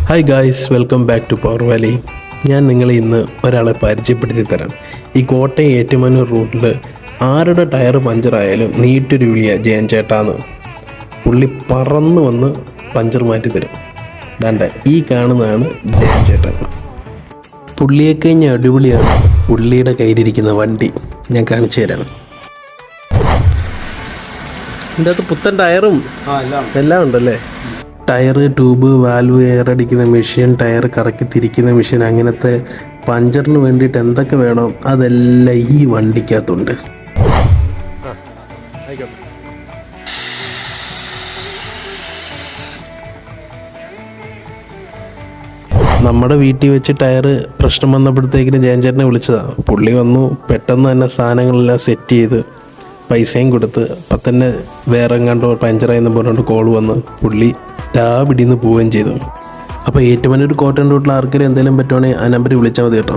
Hi guys, welcome back to Power Valley. ഞാൻ നിങ്ങളെ ഇന്ന് ഒരാളെ പരിചയപ്പെടുത്തി തരാം. ഈ കോട്ടയം ഏറ്റുമാനൂർ റൂട്ടിൽ ആരുടെ ടയർ പഞ്ചറായാലും നീട്ടൊരു വിളിയാണ് ജയൻ ചേട്ടാന്ന്. പുള്ളി പറന്ന് വന്ന് പഞ്ചർ മാറ്റി തരും. ദാണ്ട ഈ കാണുന്നതാണ് ജയൻ ചേട്ടൻ. പുള്ളിയെ കഴിഞ്ഞ അടിപൊളിയാണ് പുള്ളിയുടെ കയ്യിലിരിക്കുന്ന വണ്ടി. ഞാൻ കാണിച്ചു തരാം. ഇതിൻ്റെ അകത്ത് പുത്തൻ ടയറും എല്ലാം ഉണ്ടല്ലേ. ടയർ, ട്യൂബ്, വാൽവ്, എയർ അടിക്കുന്ന മെഷീൻ, ടയർ കറക്കി തിരിക്കുന്ന മെഷീൻ, അങ്ങനത്തെ പഞ്ചറിന് വേണ്ടിയിട്ട് എന്തൊക്കെ വേണോ അതെല്ലാം ഈ വണ്ടിക്കകത്തുണ്ട്. നമ്മുടെ വീട്ടിൽ വെച്ച് ടയർ പ്രശ്നം വന്നപ്പോഴത്തേക്കിന് ജയൻ ചേട്ടനെ വിളിച്ചതാണ്. പുള്ളി വന്നു, പെട്ടെന്ന് തന്നെ സാധനങ്ങളെല്ലാം സെറ്റ് ചെയ്ത് പൈസയും കൊടുത്ത്. അപ്പം തന്നെ വേറെ എങ്ങാണ്ടോ പഞ്ചറായെന്ന് പറഞ്ഞുകൊണ്ട് കോൾ വന്ന് പുള്ളി പിടിന്ന് പോവുകയും ചെയ്തു. അപ്പോൾ ഏറ്റുമാനൂർ കോട്ടയം റൂട്ടിൽ ആർക്കെങ്കിലും എന്തെങ്കിലും പറ്റുവാണെങ്കിൽ ആ നമ്പറിൽ വിളിച്ചാൽ മതി കേട്ടോ.